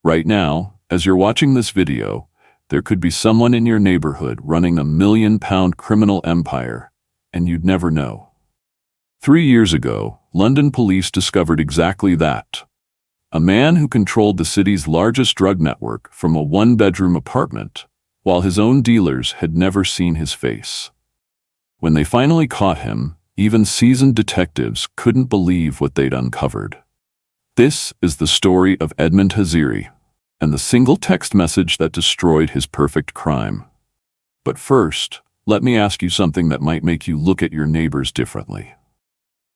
Right now, as you're watching this video, there could be someone in your neighborhood running a £1,000,000 criminal empire, and you'd never know. 3 years ago, London police discovered exactly that. A man who controlled the city's largest drug network from a one-bedroom apartment, while his own dealers had never seen his face. When they finally caught him, even seasoned detectives couldn't believe what they'd uncovered. This is the story of Edmund Haziri, and the single text message that destroyed his perfect crime. But first, let me ask you something that might make you look at your neighbors differently.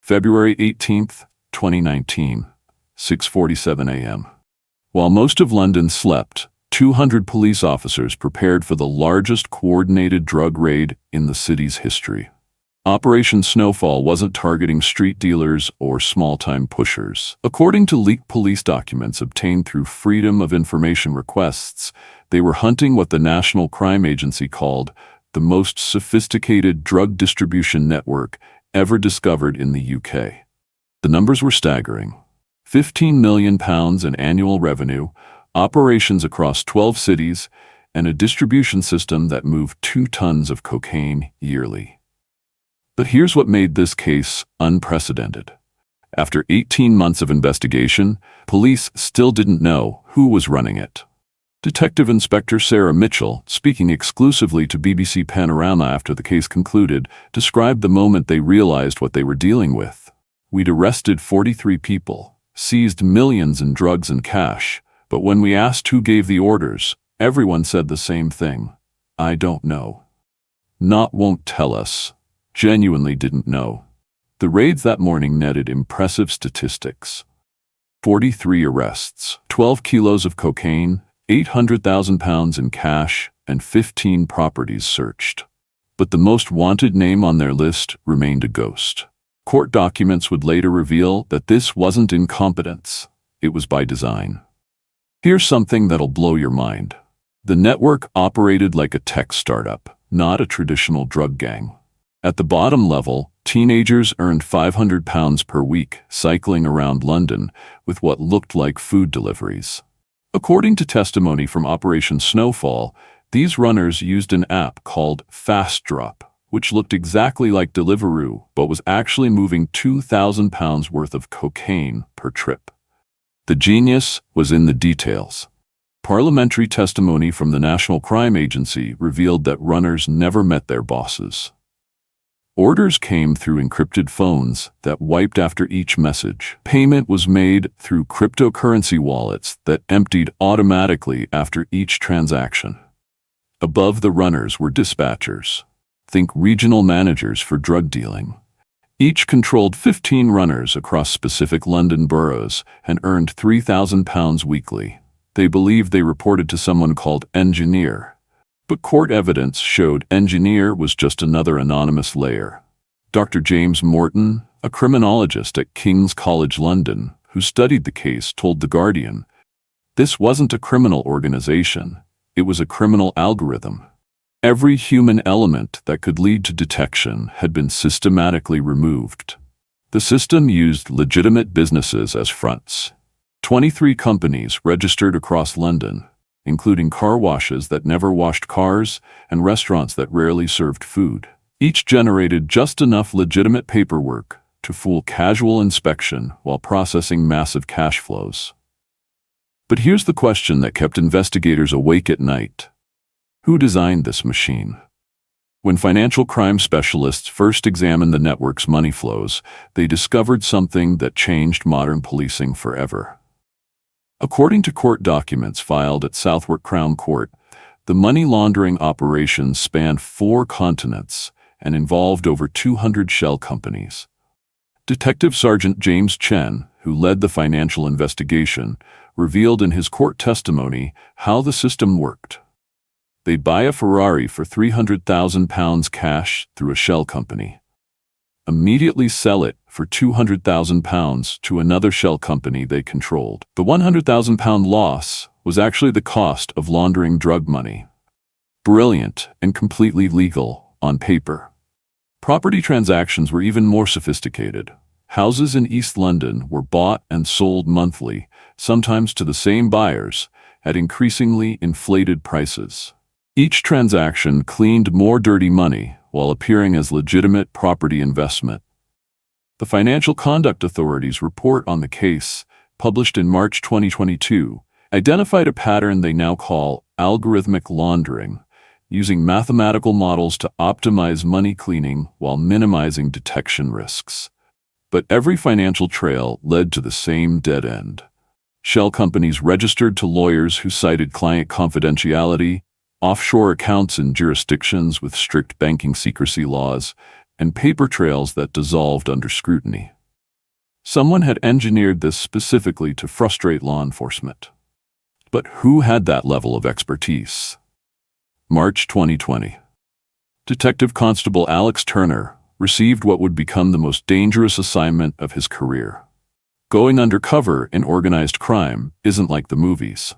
February 18th, 2019, 6:47 a.m. While most of London slept, 200 police officers prepared for the largest coordinated drug raid in the city's history. Operation Snowfall wasn't targeting street dealers or small-time pushers. According to leaked police documents obtained through Freedom of Information requests, they were hunting what the National Crime Agency called the most sophisticated drug distribution network ever discovered in the UK. The numbers were staggering. £15 million in annual revenue, operations across 12 cities, and a distribution system that moved 2 tons of cocaine yearly. But here's what made this case unprecedented. After 18 months of investigation, police still didn't know who was running it. Detective Inspector Sarah Mitchell, speaking exclusively to BBC Panorama after the case concluded, described the moment they realized what they were dealing with. "We'd arrested 43 people, seized millions in drugs and cash, but when we asked who gave the orders, everyone said the same thing. I don't know. Not won't tell us. Genuinely didn't know." The raids that morning netted impressive statistics. 43 arrests, 12 kilos of cocaine, £800,000 in cash, and 15 properties searched. But the most wanted name on their list remained a ghost. Court documents would later reveal that this wasn't incompetence. It was by design. Here's something that'll blow your mind. The network operated like a tech startup, not a traditional drug gang. At the bottom level, teenagers earned £500 per week cycling around London with what looked like food deliveries. According to testimony from Operation Snowfall, these runners used an app called Fast Drop, which looked exactly like Deliveroo but was actually moving £2,000 worth of cocaine per trip. The genius was in the details. Parliamentary testimony from the National Crime Agency revealed that runners never met their bosses. Orders came through encrypted phones that wiped after each message. Payment was made through cryptocurrency wallets that emptied automatically after each transaction. Above the runners were dispatchers. Think regional managers for drug dealing. Each controlled 15 runners across specific London boroughs and earned £3,000 weekly. They believed they reported to someone called Engineer. But court evidence showed Engineer was just another anonymous layer. Dr. James Morton, a criminologist at King's College London, who studied the case, told The Guardian, "This wasn't a criminal organization. It was a criminal algorithm. Every human element that could lead to detection had been systematically removed. The system used legitimate businesses as fronts. 23 companies registered across London, including car washes that never washed cars and restaurants that rarely served food. Each generated just enough legitimate paperwork to fool casual inspection while processing massive cash flows." But here's the question that kept investigators awake at night. Who designed this machine? When financial crime specialists first examined the network's money flows, they discovered something that changed modern policing forever. According to court documents filed at Southwark Crown Court, the money laundering operations spanned 4 continents and involved over 200 shell companies. Detective Sergeant James Chen, who led the financial investigation, revealed in his court testimony how the system worked. They'd buy a Ferrari for £300,000 cash through a shell company, immediately sell it for £200,000 to another shell company they controlled. The £100,000 loss was actually the cost of laundering drug money. Brilliant and completely legal on paper. Property transactions were even more sophisticated. Houses in East London were bought and sold monthly, sometimes to the same buyers, at increasingly inflated prices. Each transaction cleaned more dirty money while appearing as legitimate property investment. The Financial Conduct Authority's report on the case, published in March 2022, identified a pattern they now call algorithmic laundering, using mathematical models to optimize money cleaning while minimizing detection risks. But every financial trail led to the same dead end. Shell companies registered to lawyers who cited client confidentiality, offshore accounts in jurisdictions with strict banking secrecy laws, and paper trails that dissolved under scrutiny. Someone had engineered this specifically to frustrate law enforcement. But who had that level of expertise? March 2020. Detective Constable Alex Turner received what would become the most dangerous assignment of his career. Going undercover in organized crime isn't like the movies.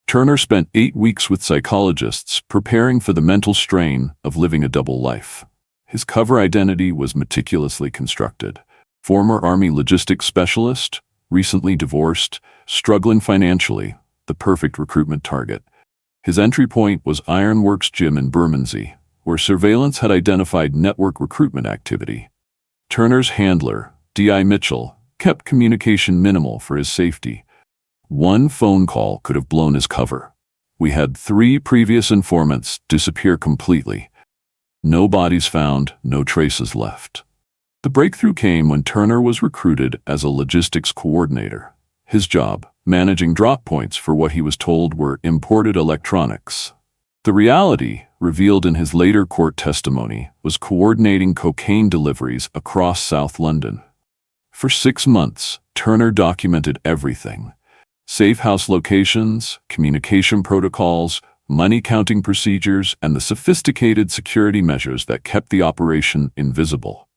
Turner spent 8 weeks with psychologists preparing for the mental strain of living a double life. His cover identity was meticulously constructed. Former Army logistics specialist, recently divorced, struggling financially, the perfect recruitment target. His entry point was Ironworks Gym in Bermondsey, where surveillance had identified network recruitment activity. Turner's handler, D.I. Mitchell, kept communication minimal for his safety. One phone call could have blown his cover. We had 3 previous informants disappear completely. No bodies found, no traces left. The breakthrough came when Turner was recruited as a logistics coordinator. His job, managing drop points for what he was told were imported electronics. The reality, revealed in his later court testimony, was coordinating cocaine deliveries across South London. For 6 months, Turner documented everything: safe house locations, communication protocols, money counting procedures, and the sophisticated security measures that kept the operation invisible.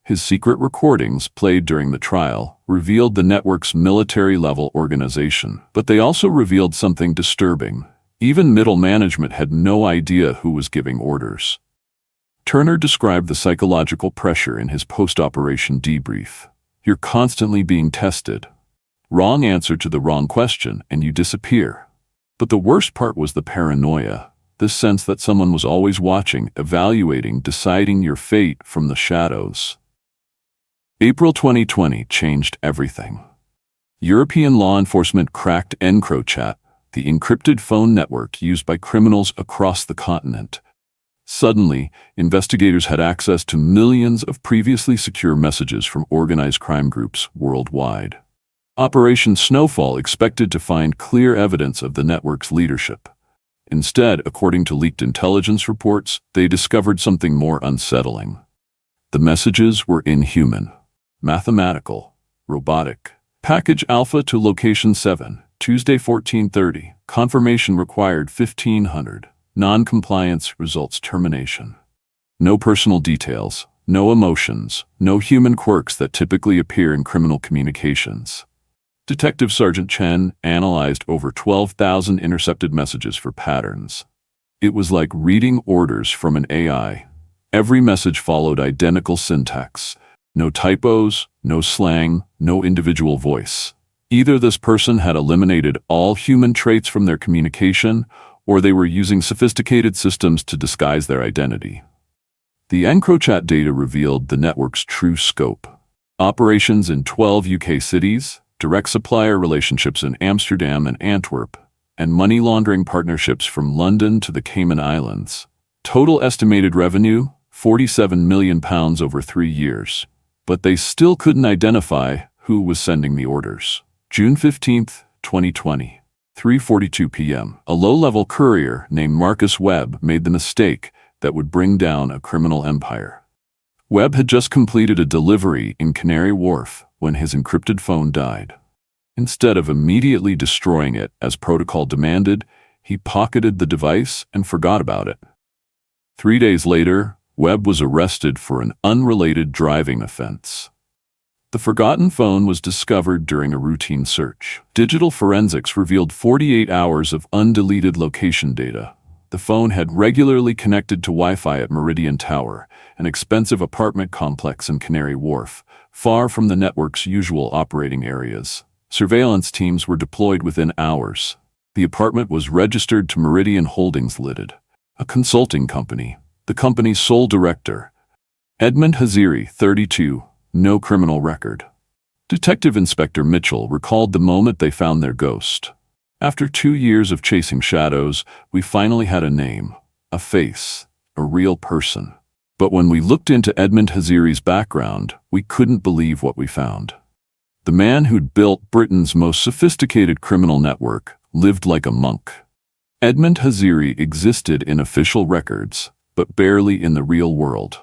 His secret recordings, played during the trial, revealed the network's military-level organization, but they also revealed something disturbing. Even middle management had no idea who was giving orders. Turner described the psychological pressure in his post-operation debrief. You're constantly being tested. Wrong answer to the wrong question, and you disappear. But the worst part was the paranoia, this sense that someone was always watching, evaluating, deciding your fate from the shadows. April 2020 changed everything. European law enforcement cracked EncroChat, the encrypted phone network used by criminals across the continent. Suddenly, investigators had access to millions of previously secure messages from organized crime groups worldwide. Operation Snowfall expected to find clear evidence of the network's leadership. Instead, according to leaked intelligence reports, they discovered something more unsettling. The messages were inhuman, mathematical, robotic. Package Alpha to Location 7, Tuesday 14:30. Confirmation required 1500. Non-compliance results termination. No personal details, no emotions, no human quirks that typically appear in criminal communications. Detective Sergeant Chen analyzed over 12,000 intercepted messages for patterns. It was like reading orders from an AI. Every message followed identical syntax. No typos, no slang, no individual voice. Either this person had eliminated all human traits from their communication, or they were using sophisticated systems to disguise their identity. The EncroChat data revealed the network's true scope. Operations in 12 UK cities, direct supplier relationships in Amsterdam and Antwerp, and money laundering partnerships from London to the Cayman Islands. Total estimated revenue, £47 million over 3 years. But they still couldn't identify who was sending the orders. June 15, 2020, 3:42 p.m. A low-level courier named Marcus Webb made the mistake that would bring down a criminal empire. Webb had just completed a delivery in Canary Wharf when his encrypted phone died. Instead of immediately destroying it as protocol demanded, he pocketed the device and forgot about it. 3 days later, Webb was arrested for an unrelated driving offense. The forgotten phone was discovered during a routine search. Digital forensics revealed 48 hours of undeleted location data. The phone had regularly connected to Wi-Fi at Meridian Tower, an expensive apartment complex in Canary Wharf, far from the network's usual operating areas. Surveillance teams were deployed within hours. The apartment was registered to Meridian Holdings Limited, a consulting company. The company's sole director, Edmund Haziri, 32, no criminal record. Detective Inspector Mitchell recalled the moment they found their ghost. After 2 years of chasing shadows, we finally had a name, a face, a real person. But when we looked into Edmund Haziri's background, we couldn't believe what we found. The man who'd built Britain's most sophisticated criminal network lived like a monk. Edmund Haziri existed in official records, but barely in the real world.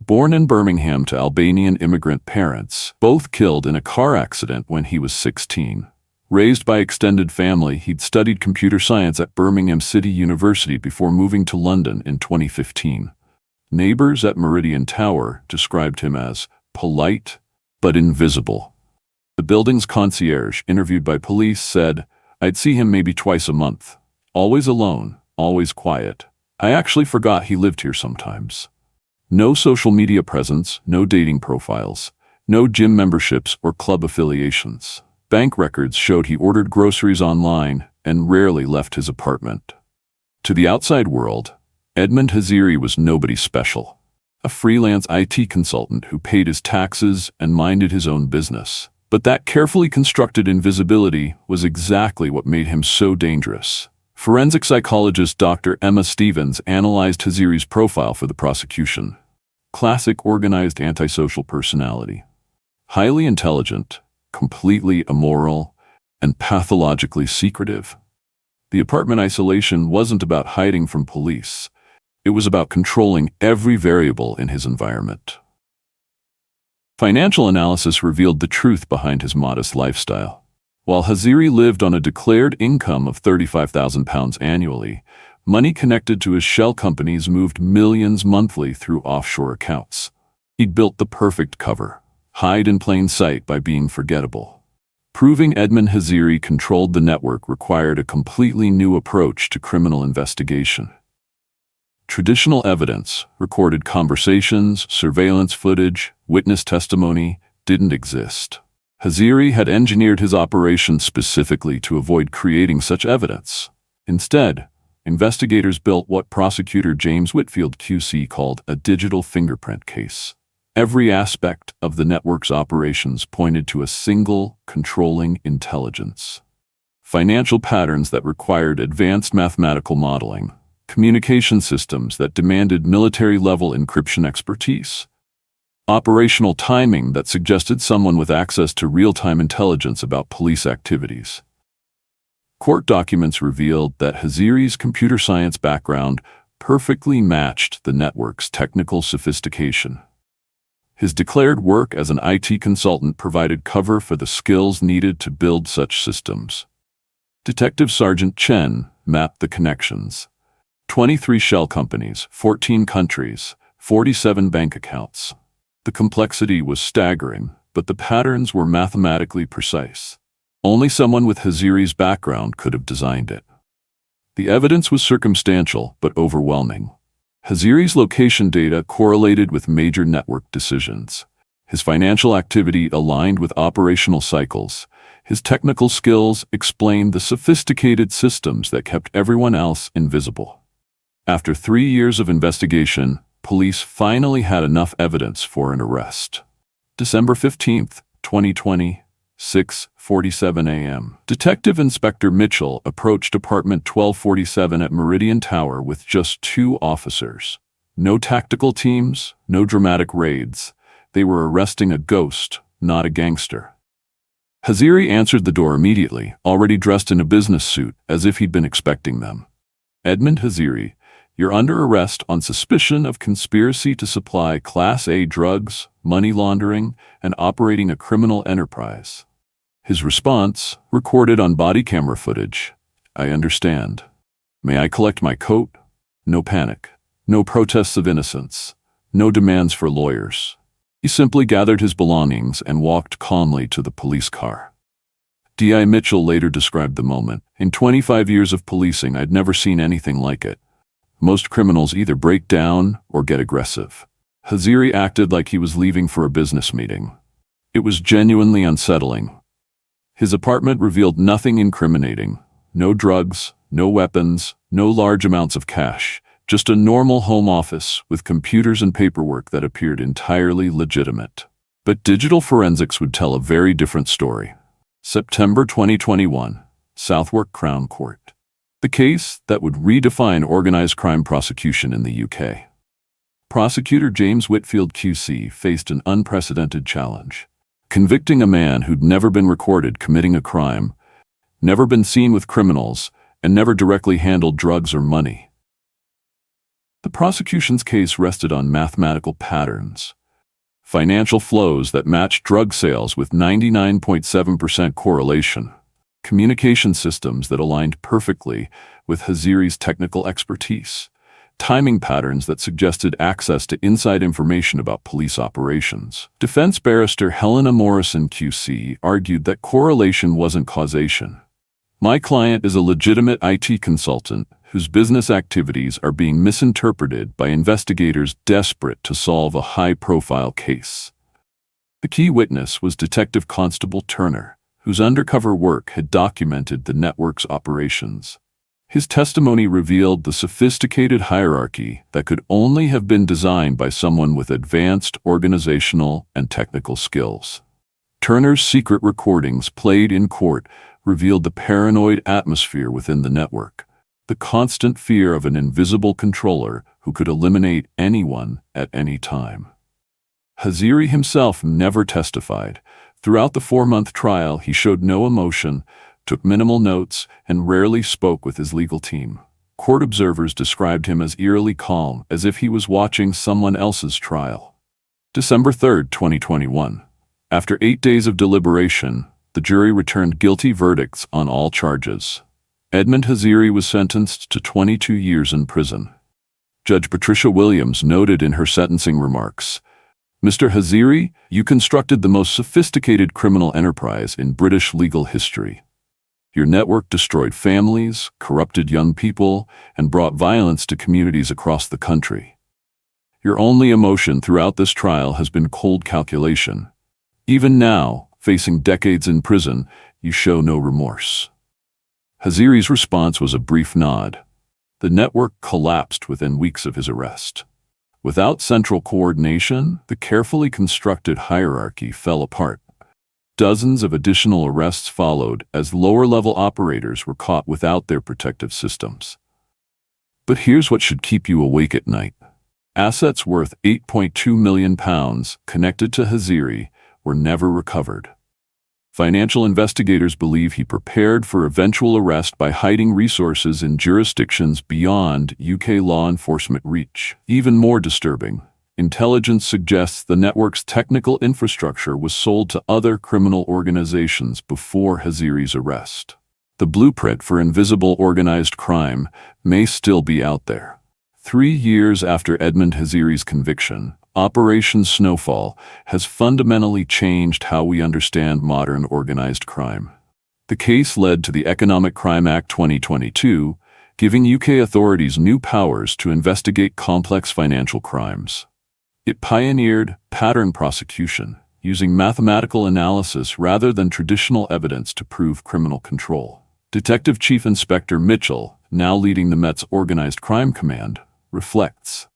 Born in Birmingham to Albanian immigrant parents, both killed in a car accident when he was 16. Raised by extended family, he'd studied computer science at Birmingham City University before moving to London in 2015. Neighbors at Meridian Tower described him as polite but invisible. The building's concierge, interviewed by police, said, "I'd see him maybe twice a month. Always alone, always quiet. I actually forgot he lived here sometimes." No social media presence, no dating profiles, no gym memberships or club affiliations. Bank records showed he ordered groceries online and rarely left his apartment. To the outside world, Edmund Haziri was nobody special. A freelance IT consultant who paid his taxes and minded his own business. But that carefully constructed invisibility was exactly what made him so dangerous. Forensic psychologist Dr. Emma Stevens analyzed Haziri's profile for the prosecution. Classic organized antisocial personality. Highly intelligent, completely immoral, and pathologically secretive. The apartment isolation wasn't about hiding from police. It was about controlling every variable in his environment. Financial analysis revealed the truth behind his modest lifestyle. While Haziri lived on a declared income of £35,000 annually, money connected to his shell companies moved millions monthly through offshore accounts. He'd built the perfect cover. Hide in plain sight by being forgettable. Proving Edmund Haziri controlled the network required a completely new approach to criminal investigation. Traditional evidence, recorded conversations, surveillance footage, witness testimony, didn't exist. Haziri had engineered his operation specifically to avoid creating such evidence. Instead, investigators built what prosecutor James Whitfield QC called a digital fingerprint case. Every aspect of the network's operations pointed to a single, controlling intelligence. Financial patterns that required advanced mathematical modeling, communication systems that demanded military-level encryption expertise, operational timing that suggested someone with access to real-time intelligence about police activities. Court documents revealed that Haziri's computer science background perfectly matched the network's technical sophistication. His declared work as an IT consultant provided cover for the skills needed to build such systems. Detective Sergeant Chen mapped the connections. 23 shell companies, 14 countries, 47 bank accounts. The complexity was staggering, but the patterns were mathematically precise. Only someone with Haziri's background could have designed it. The evidence was circumstantial but overwhelming. Haziri's location data correlated with major network decisions. His financial activity aligned with operational cycles. His technical skills explained the sophisticated systems that kept everyone else invisible. After 3 years of investigation, police finally had enough evidence for an arrest. December 15, 2020, 6:47 a.m. Detective Inspector Mitchell approached apartment 1247 at Meridian Tower with just 2 officers. No tactical teams, no dramatic raids. They were arresting a ghost, not a gangster. Haziri answered the door immediately, already dressed in a business suit, as if he'd been expecting them. "Edmund Haziri, you're under arrest on suspicion of conspiracy to supply Class A drugs, money laundering, and operating a criminal enterprise." His response, recorded on body camera footage: "I understand. May I collect my coat?" No panic. No protests of innocence. No demands for lawyers. He simply gathered his belongings and walked calmly to the police car. D.I. Mitchell later described the moment. "In 25 years of policing, I'd never seen anything like it. Most criminals either break down or get aggressive. Haziri acted like he was leaving for a business meeting. It was genuinely unsettling. His apartment revealed nothing incriminating. No drugs, no weapons, no large amounts of cash. Just a normal home office with computers and paperwork that appeared entirely legitimate. But digital forensics would tell a very different story. September 2021, Southwark Crown Court. The case that would redefine organized crime prosecution in the UK. Prosecutor James Whitfield QC faced an unprecedented challenge. Convicting a man who'd never been recorded committing a crime, never been seen with criminals, and never directly handled drugs or money. The prosecution's case rested on mathematical patterns. Financial flows that matched drug sales with 99.7% correlation. Communication systems that aligned perfectly with Hazeri's technical expertise. Timing patterns that suggested access to inside information about police operations. Defense barrister Helena Morrison QC argued that correlation wasn't causation. My client is a legitimate IT consultant whose business activities are being misinterpreted by investigators desperate to solve a high-profile case. The key witness was Detective Constable Turner, whose undercover work had documented the network's operations. His testimony revealed the sophisticated hierarchy that could only have been designed by someone with advanced organizational and technical skills. Turner's secret recordings played in court revealed the paranoid atmosphere within the network, the constant fear of an invisible controller who could eliminate anyone at any time. Hazeri himself never testified. Throughout the 4-month trial, he showed no emotion, took minimal notes, and rarely spoke with his legal team. Court observers described him as eerily calm, as if he was watching someone else's trial. December 3, 2021. After 8 days of deliberation, the jury returned guilty verdicts on all charges. Edmund Haziri was sentenced to 22 years in prison. Judge Patricia Williams noted in her sentencing remarks, "Mr. Haziri, you constructed the most sophisticated criminal enterprise in British legal history. Your network destroyed families, corrupted young people, and brought violence to communities across the country. Your only emotion throughout this trial has been cold calculation. Even now, facing decades in prison, you show no remorse." Hazeri's response was a brief nod. The network collapsed within weeks of his arrest. Without central coordination, the carefully constructed hierarchy fell apart. Dozens of additional arrests followed as lower-level operators were caught without their protective systems. But here's what should keep you awake at night. Assets worth £8.2 million connected to Hazeri were never recovered. Financial investigators believe he prepared for eventual arrest by hiding resources in jurisdictions beyond UK law enforcement reach. Even more disturbing, intelligence suggests the network's technical infrastructure was sold to other criminal organizations before Hazeri's arrest. The blueprint for invisible organized crime may still be out there. 3 years after Edmund Haziri's conviction, Operation Snowfall has fundamentally changed how we understand modern organized crime. The case led to the Economic Crime Act 2022, giving UK authorities new powers to investigate complex financial crimes. It pioneered pattern prosecution, using mathematical analysis rather than traditional evidence to prove criminal control. Detective Chief Inspector Mitchell, now leading the Met's Organized Crime Command, reflects,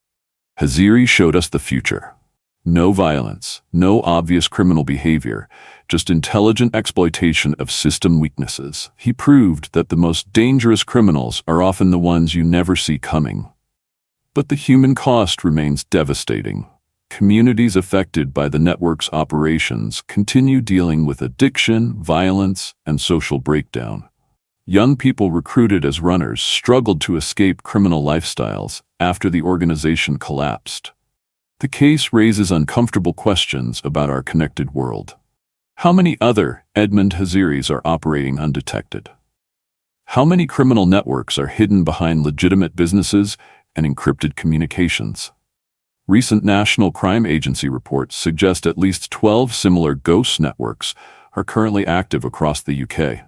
"Haziri showed us the future. No violence, no obvious criminal behavior, just intelligent exploitation of system weaknesses. He proved that the most dangerous criminals are often the ones you never see coming. But the human cost remains devastating. Communities affected by the network's operations continue dealing with addiction, violence, and social breakdown. Young people recruited as runners struggled to escape criminal lifestyles after the organization collapsed. The case raises uncomfortable questions about our connected world. How many other Edmund Haziris are operating undetected? How many criminal networks are hidden behind legitimate businesses and encrypted communications? Recent National Crime Agency reports suggest at least 12 similar ghost networks are currently active across the UK.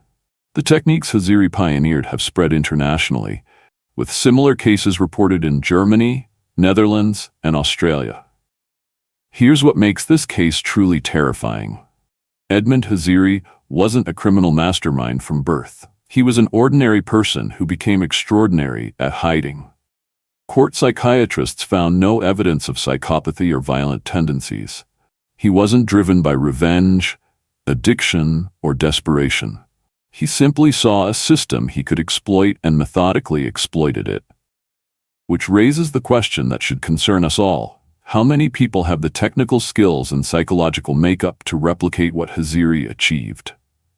The techniques Haziri pioneered have spread internationally, with similar cases reported in Germany, Netherlands, and Australia. Here's what makes this case truly terrifying. Edmund Haziri wasn't a criminal mastermind from birth. He was an ordinary person who became extraordinary at hiding. Court psychiatrists found no evidence of psychopathy or violent tendencies. He wasn't driven by revenge, addiction, or desperation. He simply saw a system he could exploit and methodically exploited it. Which raises the question that should concern us all. How many people have the technical skills and psychological makeup to replicate what Hazeri achieved?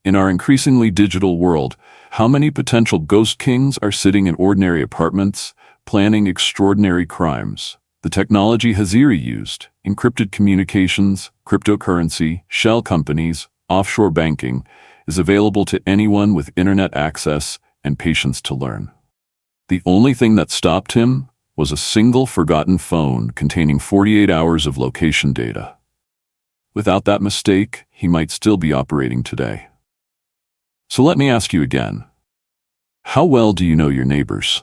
In our increasingly digital world, how many potential ghost kings are sitting in ordinary apartments, planning extraordinary crimes? The technology Hazeri used, encrypted communications, cryptocurrency, shell companies, offshore banking, is available to anyone with internet access and patience to learn. The only thing that stopped him was a single forgotten phone containing 48 hours of location data. Without that mistake, he might still be operating today. So let me ask you again. How well do you know your neighbors?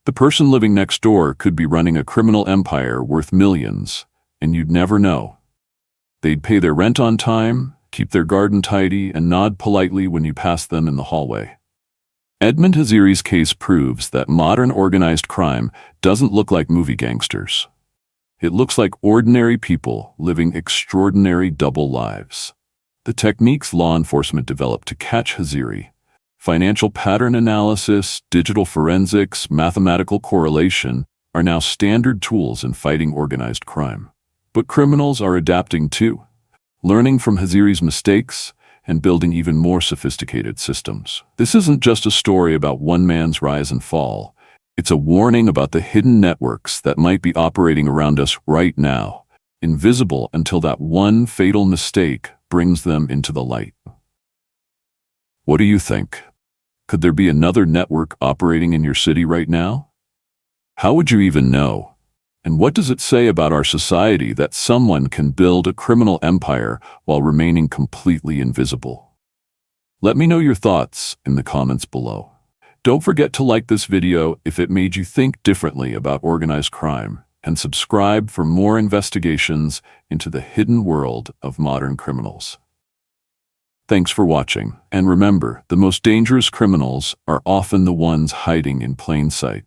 The person living next door could be running a criminal empire worth millions, and you'd never know. They'd pay their rent on time, keep their garden tidy, and nod politely when you pass them in the hallway. Edmund Haziri's case proves that modern organized crime doesn't look like movie gangsters. It looks like ordinary people living extraordinary double lives. The techniques law enforcement developed to catch Hazeri, financial pattern analysis, digital forensics, mathematical correlation, are now standard tools in fighting organized crime. But criminals are adapting too, learning from Hazeri's mistakes and building even more sophisticated systems. This isn't just a story about one man's rise and fall. It's a warning about the hidden networks that might be operating around us right now, invisible until that one fatal mistake brings them into the light. What do you think? Could there be another network operating in your city right now? How would you even know? And what does it say about our society that someone can build a criminal empire while remaining completely invisible? Let me know your thoughts in the comments below. Don't forget to like this video if it made you think differently about organized crime, and subscribe for more investigations into the hidden world of modern criminals. Thanks for watching, and remember, the most dangerous criminals are often the ones hiding in plain sight.